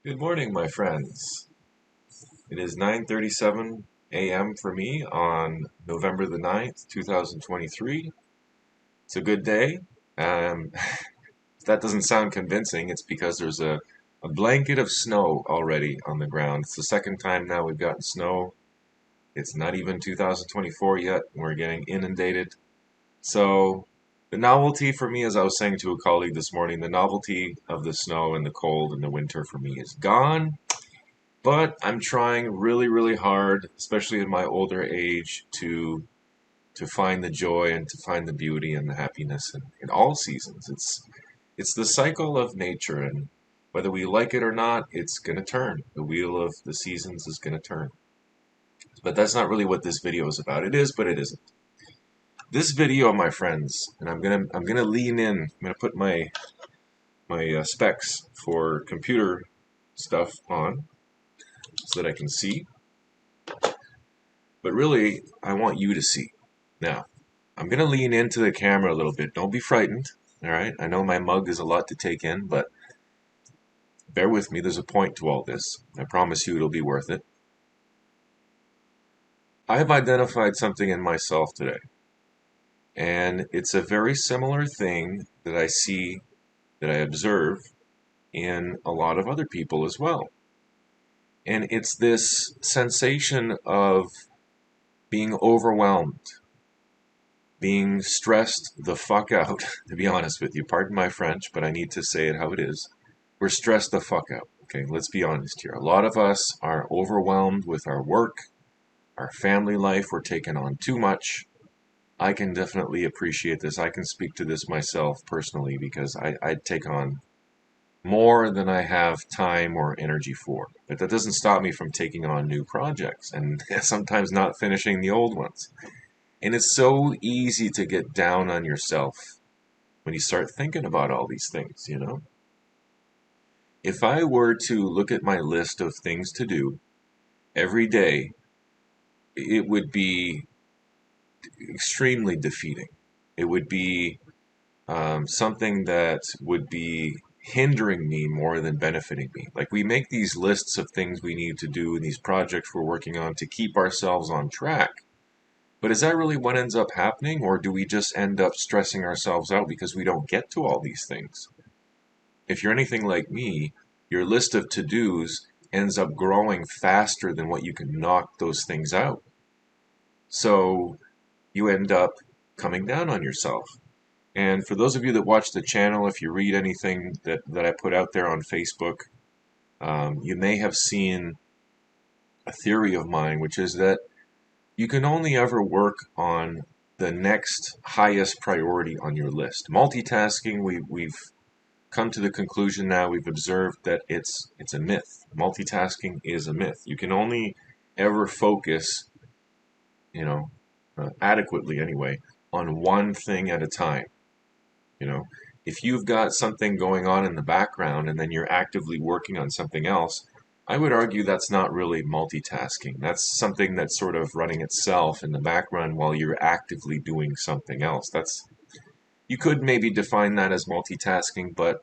Good morning, my friends. It is 9:37 a.m. for me on November the 9th, 2023. It's a good day. Um, if that doesn't sound convincing, it's because there's a blanket of snow already on the ground. It's the second time now we've gotten snow. It's not even 2024 yet, and we're getting inundated. So, the novelty for me, as I was saying to a colleague this morning, the novelty of the snow and the cold and the winter for me is gone. But I'm trying really, really hard, especially in my older age, to find the joy and to find the beauty and the happiness in all seasons. It's the cycle of nature, and whether we like it or not, it's gonna turn. The wheel of the seasons is gonna turn. But that's not really what this video is about. It is, but it isn't. This video, my friends, and I'm gonna lean in. I'm gonna put my specs for computer stuff on so that I can see. But really, I want you to see. Now, I'm going to lean into the camera a little bit. Don't be frightened, all right? I know my mug is a lot to take in, but bear with me. There's a point to all this. I promise you it'll be worth it. I have identified something in myself today, and it's a very similar thing that I see, that I observe in a lot of other people as well. And it's this sensation of being overwhelmed, being stressed the fuck out, to be honest with you. Pardon my French, but I need to say it how it is. We're stressed the fuck out. Okay, let's be honest here. A lot of us are overwhelmed with our work, our family life. We're taking on too much. I can definitely appreciate this. I can speak to this myself personally because I take on more than I have time or energy for. But that doesn't stop me from taking on new projects and sometimes not finishing the old ones. And it's so easy to get down on yourself when you start thinking about all these things, you know? If I were to look at my list of things to do every day, it would be extremely defeating. It would be something that would be hindering me more than benefiting me. Like, we make these lists of things we need to do and these projects we're working on to keep ourselves on track. But is that really what ends up happening, or do we just end up stressing ourselves out because we don't get to all these things? If you're anything like me, your list of to-dos ends up growing faster than what you can knock those things out. So you end up coming down on yourself. And for those of you that watch the channel, if you read anything that I put out there on Facebook, you may have seen a theory of mine, which is that you can only ever work on the next highest priority on your list. Multitasking, we've come to the conclusion now, we've observed that it's a myth. Multitasking is a myth. You can only ever focus, adequately anyway, on one thing at a time. If you've got something going on in the background and then you're actively working on something else, I would argue that's not really multitasking. That's something that's sort of running itself in the background while you're actively doing something else. You could maybe define that as multitasking, but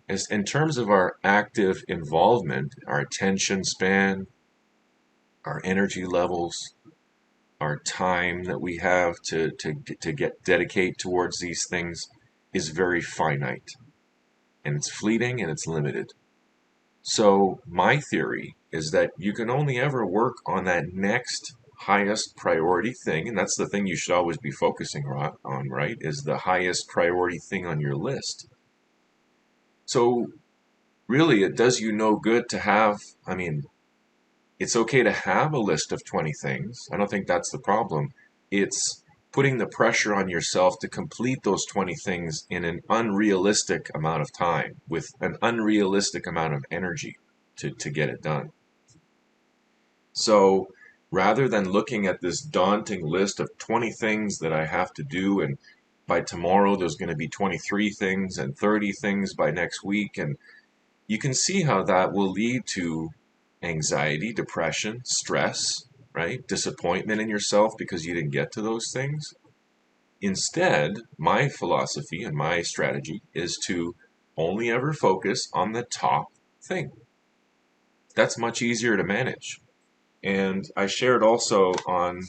as in terms of our active involvement, our attention span, our energy levels, our time that we have to get dedicate towards these things is very finite, and it's fleeting and it's limited. So my theory is that you can only ever work on that next highest priority thing, and that's the thing you should always be focusing on, right? Is the highest priority thing on your list. So really, it does you no good to have, it's okay to have a list of 20 things. I don't think that's the problem. It's putting the pressure on yourself to complete those 20 things in an unrealistic amount of time, with an unrealistic amount of energy to get it done. So rather than looking at this daunting list of 20 things that I have to do, and by tomorrow there's going to be 23 things and 30 things by next week, and you can see how that will lead to anxiety, depression, stress, right? Disappointment in yourself because you didn't get to those things. Instead, my philosophy and my strategy is to only ever focus on the top thing. That's much easier to manage. And I shared also on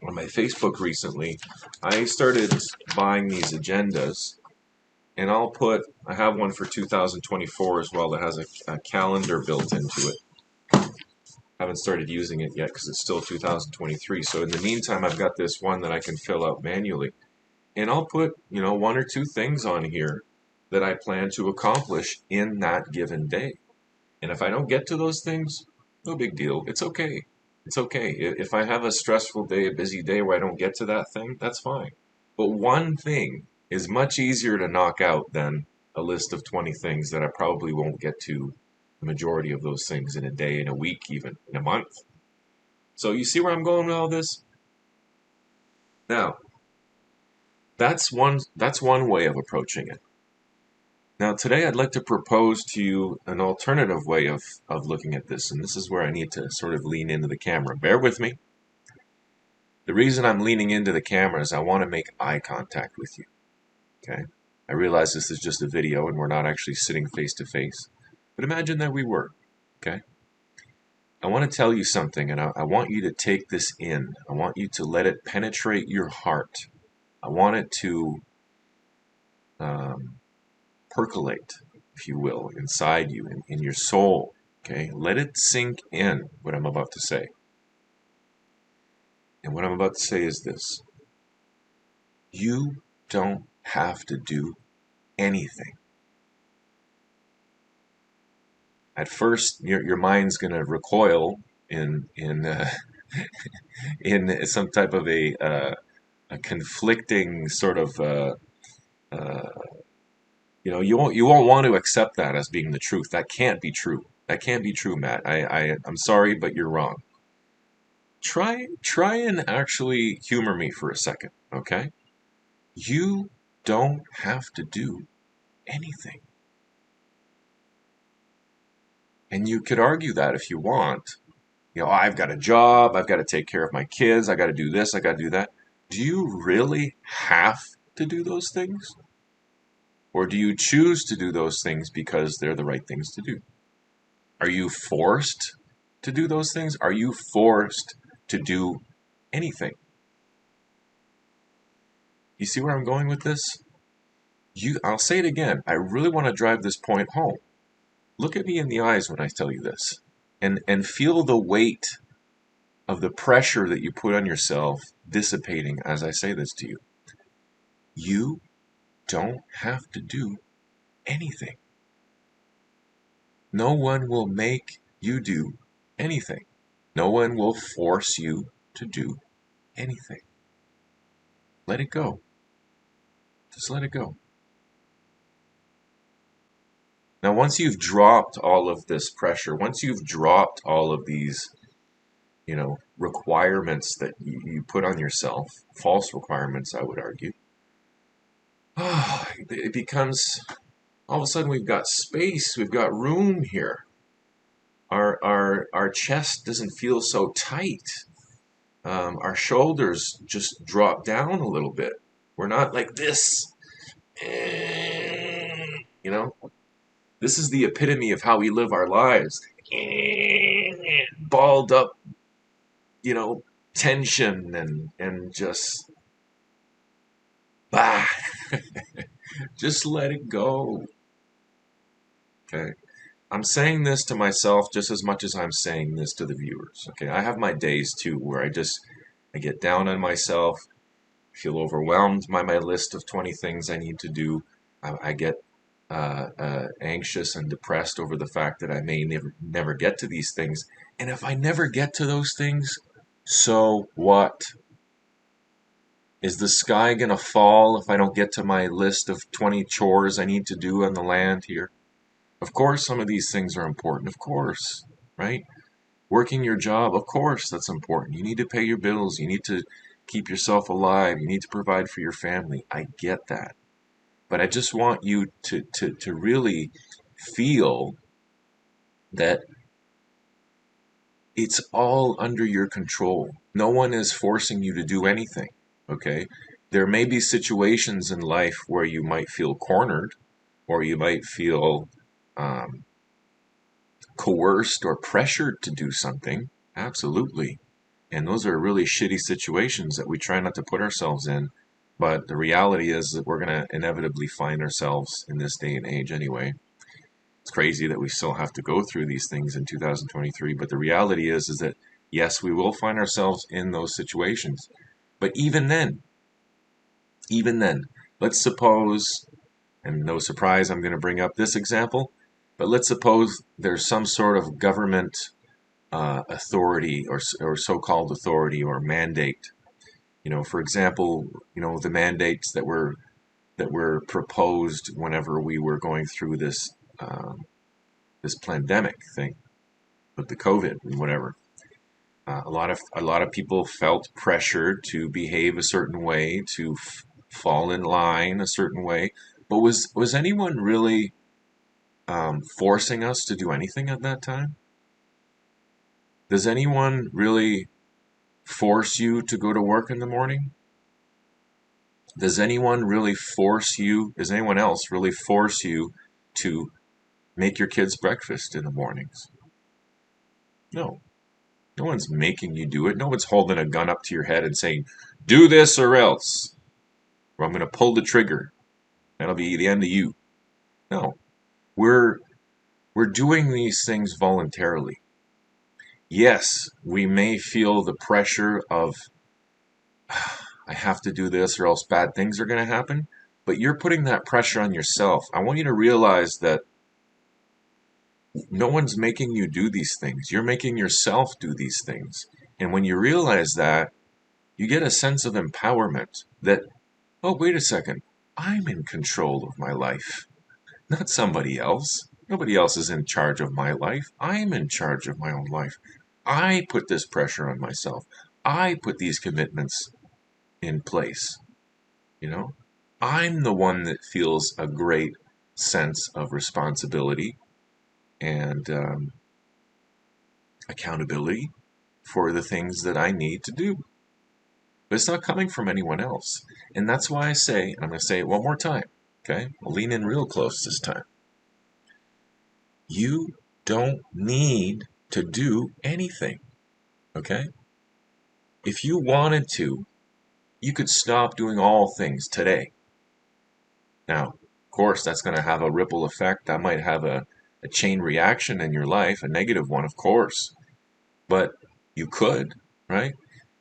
my Facebook recently, I started buying these agendas, and I have one for 2024 as well that has a calendar built into it. I haven't started using it yet because it's still 2023. So in the meantime, I've got this one that I can fill out manually. And I'll put, one or two things on here that I plan to accomplish in that given day. And if I don't get to those things, no big deal. It's okay. It's okay. If I have a stressful day, a busy day where I don't get to that thing, that's fine. But one thing is much easier to knock out than a list of 20 things that I probably won't get to the majority of those things in a day, in a week, even in a month. So you see where I'm going with all this? Now, that's one way of approaching it. Now, today I'd like to propose to you an alternative way of looking at this, and this is where I need to sort of lean into the camera. Bear with me. The reason I'm leaning into the camera is I want to make eye contact with you, okay? I realize this is just a video and we're not actually sitting face to face, but imagine that we were, okay? I want to tell you something, and I want you to take this in. I want you to let it penetrate your heart. I want it to percolate, if you will, inside you, in your soul. Okay? Let it sink in, what I'm about to say. And what I'm about to say is this. You don't have to do anything. At first, your mind's going to recoil in in some type of a conflicting sort of you won't want to accept that as being the truth. That can't be true. That can't be true, Matt. I'm sorry, but you're wrong. Try and actually humor me for a second, okay? You don't have to do anything. And you could argue that if you want. I've got a job, I've got to take care of my kids, I got to do this, I got to do that. Do you really have to do those things? Or do you choose to do those things because they're the right things to do? Are you forced to do those things? Are you forced to do anything? You see where I'm going with this? I'll say it again. I really want to drive this point home. Look at me in the eyes when I tell you this, and feel the weight of the pressure that you put on yourself dissipating as I say this to you. You don't have to do anything. No one will make you do anything. No one will force you to do anything. Let it go. Just let it go. Now, once you've dropped all of this pressure, once you've dropped all of these, requirements that you put on yourself, false requirements, I would argue, it becomes, all of a sudden we've got space, we've got room here. Our chest doesn't feel so tight. Our shoulders just drop down a little bit. We're not like this. This is the epitome of how we live our lives. Balled up, tension and just, bah. Just let it go. Okay. I'm saying this to myself just as much as I'm saying this to the viewers. Okay. I have my days too where I get down on myself, feel overwhelmed by my list of 20 things I need to do. I get anxious and depressed over the fact that I may never get to these things. And if I never get to those things, so what? Is the sky going to fall if I don't get to my list of 20 chores I need to do on the land here? Of course, some of these things are important. Of course, right? Working your job, of course, that's important. You need to pay your bills. You need to keep yourself alive. You need to provide for your family. I get that. But I just want you to really feel that it's all under your control. No one is forcing you to do anything, okay? There may be situations in life where you might feel cornered, or you might feel um, coerced or pressured to do something. Absolutely. And those are really shitty situations that we try not to put ourselves in. But the reality is that we're going to inevitably find ourselves in this day and age anyway. It's crazy that we still have to go through these things in 2023. But the reality is that, yes, we will find ourselves in those situations. But even then, let's suppose, and no surprise, I'm going to bring up this example, but let's suppose there's some sort of government authority or so-called authority or mandate. For example, the mandates that were proposed whenever we were going through this pandemic thing with the COVID and whatever. A lot of people felt pressure to behave a certain way, to fall in line a certain way. But was anyone really forcing us to do anything at that time? Does anyone really force you to go to work in the morning? Does anyone really force you? Does anyone else really force you to make your kids breakfast in the mornings? No. No one's making you do it. No one's holding a gun up to your head and saying, do this or else, or I'm going to pull the trigger. That'll be the end of you. No. We're doing these things voluntarily. Yes, we may feel the pressure of, I have to do this or else bad things are going to happen, but you're putting that pressure on yourself. I want you to realize that no one's making you do these things. You're making yourself do these things. And when you realize that, you get a sense of empowerment that, oh, wait a second, I'm in control of my life, not somebody else. Nobody else is in charge of my life. I'm in charge of my own life. I put this pressure on myself. I put these commitments in place. I'm the one that feels a great sense of responsibility and accountability for the things that I need to do. But it's not coming from anyone else. And that's why I say, and I'm going to say it one more time, okay? I'll lean in real close this time. You don't need to do anything, okay? If you wanted to, you could stop doing all things today. Now, of course, that's going to have a ripple effect. That might have a chain reaction in your life, a negative one, of course. But you could, right?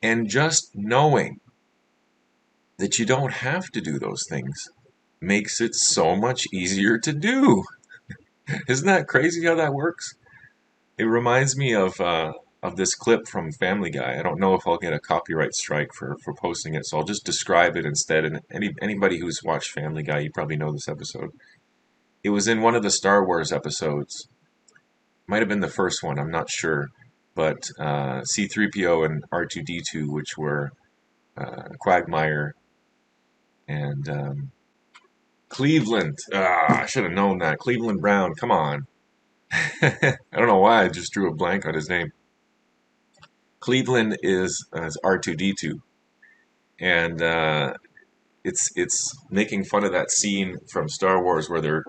And just knowing that you don't have to do those things makes it so much easier to do. Isn't that crazy how that works? It reminds me of this clip from Family Guy. I don't know if I'll get a copyright strike for posting it, so I'll just describe it instead. And anybody who's watched Family Guy, you probably know this episode. It was in one of the Star Wars episodes. Might have been the first one, I'm not sure. But C-3PO and R2-D2, which were Quagmire and Cleveland. I should have known that. Cleveland Brown, come on. I don't know why I just drew a blank on his name. Cleveland is R2-D2, and it's making fun of that scene from Star Wars where they're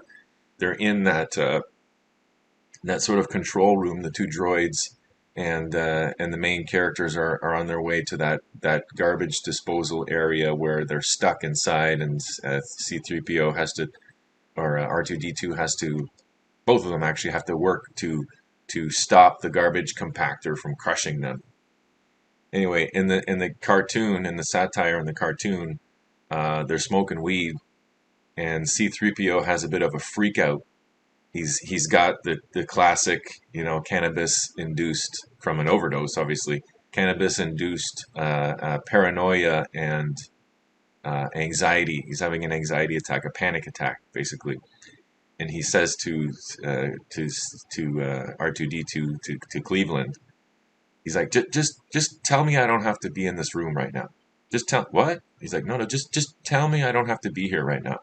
in that sort of control room, the two droids, and the main characters are on their way to that garbage disposal area where they're stuck inside, and C-3PO has to, or R2-D2 has to, both of them actually have to work to stop the garbage compactor from crushing them. Anyway, in the cartoon, in the satire in the cartoon, they're smoking weed, and C-3PO has a bit of a freak out. He's got the classic, cannabis induced from an overdose, obviously, cannabis induced paranoia and anxiety. He's having an anxiety attack, a panic attack, basically. And he says to R2-D2 to Cleveland, he's like, just tell me I don't have to be in this room right now. Just tell what? He's like, no, just tell me I don't have to be here right now.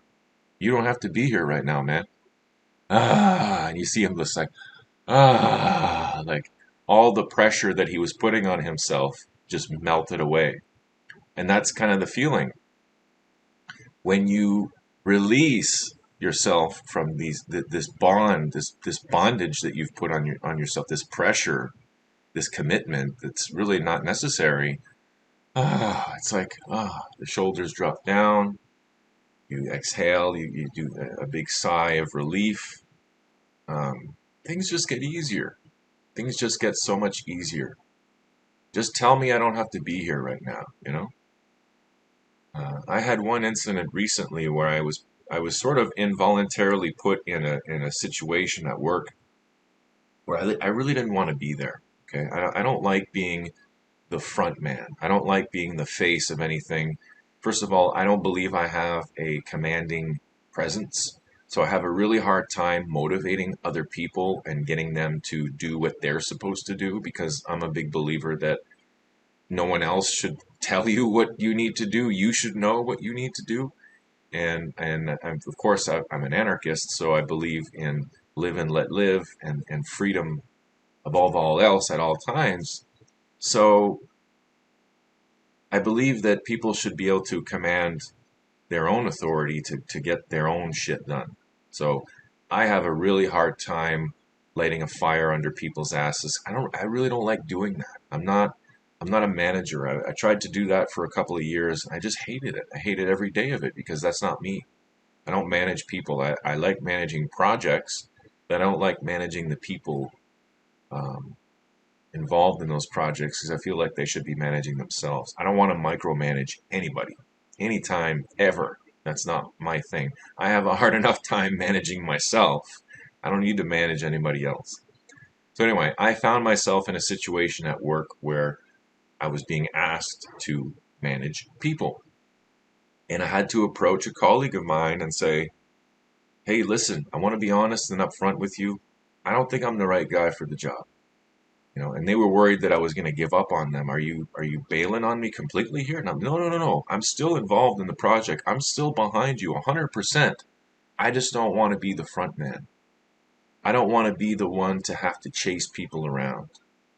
You don't have to be here right now, man. And you see him just like, like all the pressure that he was putting on himself just melted away. And that's kind of the feeling when you release yourself from this bond, this bondage that you've put on yourself, this pressure, this commitment that's really not necessary. It's like the shoulders drop down, you exhale, you do a big sigh of relief. Things just get easier. Things just get so much easier. Just tell me I don't have to be here right now, you know? I had one incident recently where I was sort of involuntarily put in a situation at work where I really didn't want to be there. Okay, I don't like being the front man. I don't like being the face of anything. First of all, I don't believe I have a commanding presence. So I have a really hard time motivating other people and getting them to do what they're supposed to do because I'm a big believer that no one else should tell you what you need to do. You should know what you need to do. And of course, I'm an anarchist, so I believe in live and let live and freedom above all else at all times. So I believe that people should be able to command their own authority to get their own shit done. So I have a really hard time lighting a fire under people's asses. I really don't like doing that. I'm not a manager. I tried to do that for a couple of years. I just hated it. I hated every day of it because that's not me. I don't manage people. I like managing projects, but I don't like managing the people um, involved in those projects because I feel like they should be managing themselves. I don't want to micromanage anybody, anytime, ever. That's not my thing. I have a hard enough time managing myself. I don't need to manage anybody else. So anyway, I found myself in a situation at work where I was being asked to manage people. And I had to approach a colleague of mine and say, hey, listen, I want to be honest and upfront with you. I don't think I'm the right guy for the job. And they were worried that I was going to give up on them. Are you bailing on me completely here? And I'm no, no, no, no. I'm still involved in the project. I'm still behind you 100%. I just don't want to be the front man. I don't want to be the one to have to chase people around,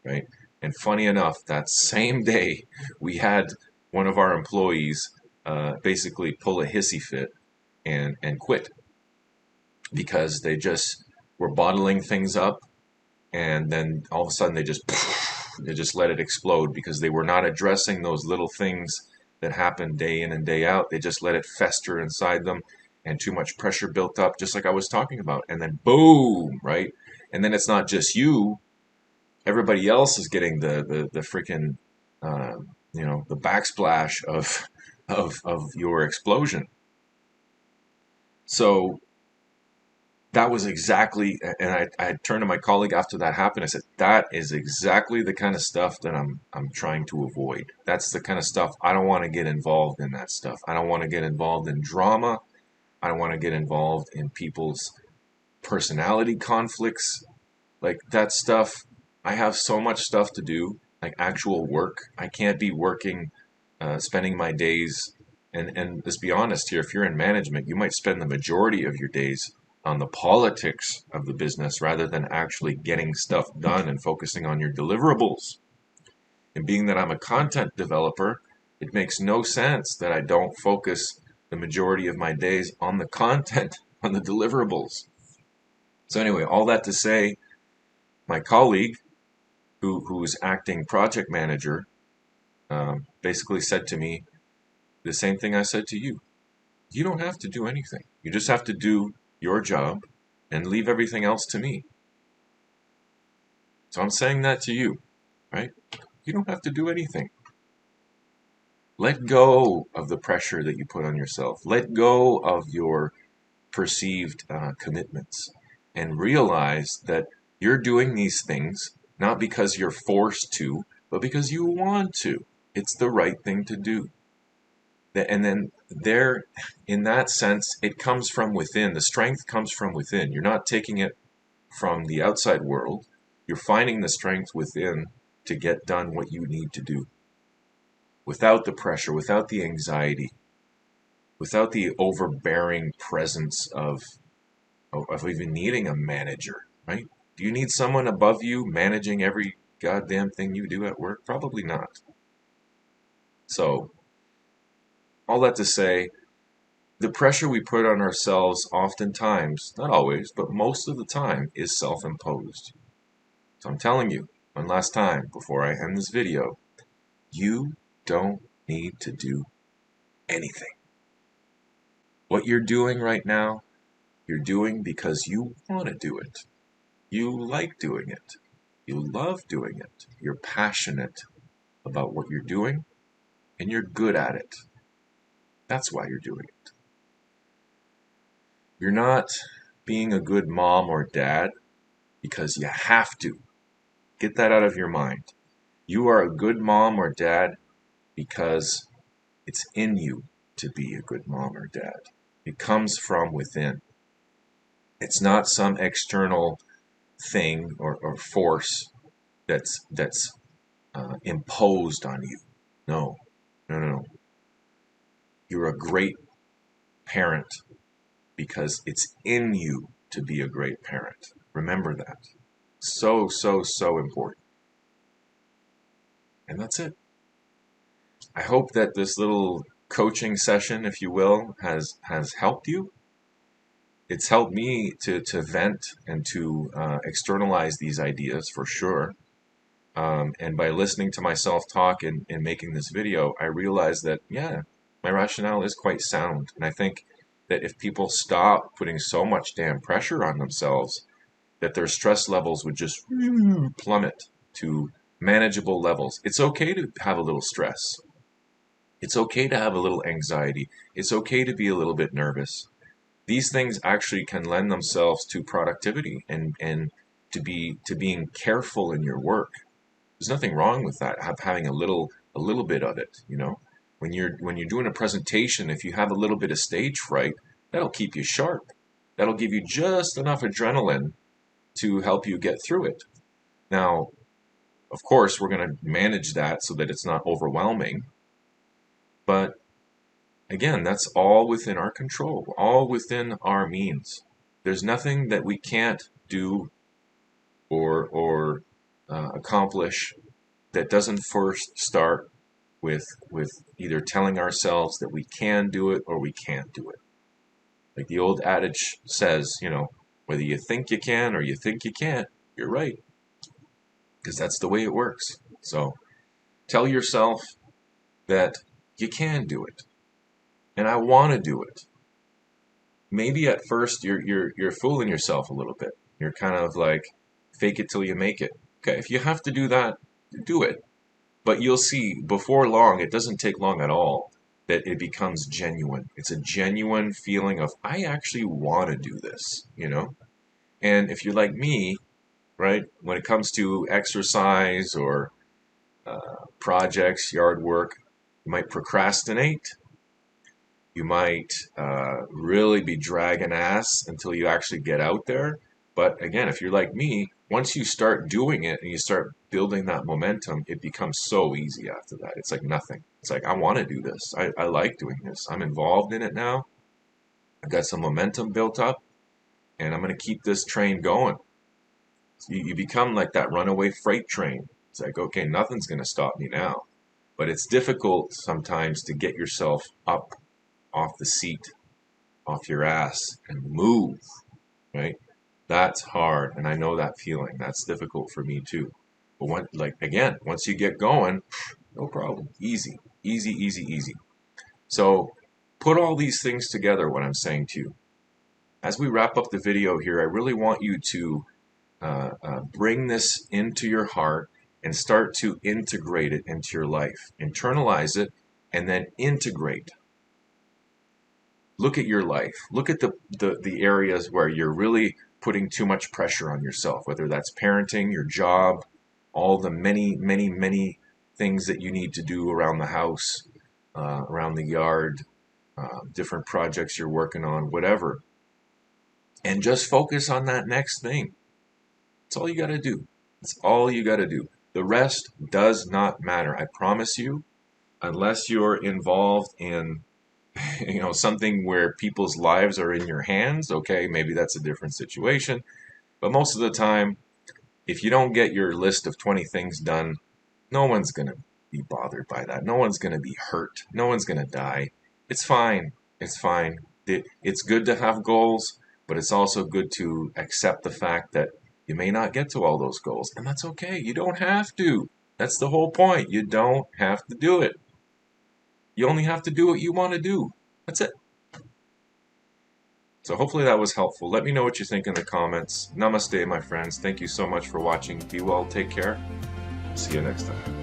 right? And funny enough, that same day we had one of our employees basically pull a hissy fit and quit because they just were bottling things up, and then all of a sudden they just let it explode because they were not addressing those little things that happen day in and day out. They just let it fester inside them, and too much pressure built up, just like I was talking about. And then boom, right? And then it's not just you; everybody else is getting the freaking the backsplash of your explosion. So that was exactly, and I turned to my colleague after that happened. I said, that is exactly the kind of stuff that I'm trying to avoid. That's the kind of stuff I don't want to get involved in. That stuff. I don't want to get involved in drama. I don't want to get involved in people's personality conflicts. Like that stuff. I have so much stuff to do, like actual work. I can't be working, spending my days. And let's be honest here, if you're in management, you might spend the majority of your days on the politics of the business rather than actually getting stuff done and focusing on your deliverables. And being that I'm a content developer, it makes no sense that I don't focus the majority of my days on the content, on the deliverables. So anyway, all that to say, my colleague, who's acting project manager, basically said to me the same thing I said to you. You don't have to do anything. You just have to do your job and leave everything else to me. So I'm saying that to you, right? You don't have to do anything. Let go of the pressure that you put on yourself. Let go of your perceived commitments and realize that you're doing these things not because you're forced to, but because you want to. It's the right thing to do. And then there, in that sense, it comes from within. The strength comes from within. You're not taking it from the outside world. You're finding the strength within to get done what you need to do. Without the pressure, without the anxiety, without the overbearing presence of even needing a manager, right? Do you need someone above you managing every goddamn thing you do at work? Probably not. So, all that to say, The pressure we put on ourselves oftentimes, not always, but most of the time, is self-imposed. So I'm telling you, one last time before I end this video, you don't need to do anything. What you're doing right now, you're doing because you want to do it. You like doing it. You love doing it. You're passionate about what you're doing, and you're good at it. That's why you're doing it. You're not being a good mom or dad because you have to. Get that out of your mind. You are a good mom or dad because it's in you to be a good mom or dad. It comes from within. It's not some external thing or force that's imposed on you. No, no, no, no. You're a great parent because it's in you to be a great parent. Remember that. So, so, so important. And that's it. I hope that this little coaching session, if you will, has helped you. It's helped me to vent and to externalize these ideas for sure. And by listening to myself talk and making this video, I realized that, yeah, my rationale is quite sound. And I think that if people stop putting so much damn pressure on themselves, that their stress levels would just plummet to manageable levels. It's okay to have a little stress. It's okay to have a little anxiety. It's okay to be a little bit nervous. These things actually can lend themselves to productivity and to being careful in your work. There's nothing wrong with that. Having a little bit of it, you know. When you're doing a presentation, if you have a little bit of stage fright, that'll keep you sharp. That'll give you just enough adrenaline to help you get through it. Now, of course, we're going to manage that so that it's not overwhelming. But again, that's all within our control, all within our means. There's nothing that we can't do or accomplish that doesn't first start with either telling ourselves that we can do it or we can't do it. Like the old adage says, you know, whether you think you can or you think you can't, you're right. Because that's the way it works. So tell yourself that you can do it. And I want to do it. Maybe at first you're fooling yourself a little bit. You're kind of like fake it till you make it. Okay, if you have to do that, do it. But you'll see before long, it doesn't take long at all, that it becomes genuine. It's a genuine feeling of, I actually want to do this, you know? And if you're like me, right, when it comes to exercise or projects, yard work, you might procrastinate. You might really be dragging ass until you actually get out there. But again, if you're like me, once you start doing it and you start building that momentum, it becomes so easy after that. It's like nothing. It's like, I want to do this. I like doing this. I'm involved in it now. I've got some momentum built up, and I'm going to keep this train going. So you become like that runaway freight train. It's like, okay, nothing's going to stop me now. But it's difficult sometimes to get yourself up off the seat, off your ass, and move, right? That's hard, and I know that feeling. That's difficult for me too. But once you get going, no problem. Easy, easy, easy, easy. So put all these things together, what I'm saying to you. As we wrap up the video here, I really want you to bring this into your heart and start to integrate it into your life. Internalize it and then integrate. Look at your life. Look at the areas where you're really putting too much pressure on yourself, whether that's parenting, your job, all the many, many, many things that you need to do around the house, around the yard, different projects you're working on, whatever. And just focus on that next thing. That's all you got to do. That's all you got to do. The rest does not matter. I promise you, unless you're involved in something where people's lives are in your hands, okay, maybe that's a different situation. But most of the time, if you don't get your list of 20 things done, no one's going to be bothered by that. No one's going to be hurt. No one's going to die. It's fine. It's fine. It's good to have goals, but it's also good to accept the fact that you may not get to all those goals, and that's okay. You don't have to. That's the whole point. You don't have to do it. You only have to do what you want to do. That's it. So hopefully that was helpful. Let me know what you think in the comments. Namaste, my friends. Thank you so much for watching. Be well, take care. See you next time.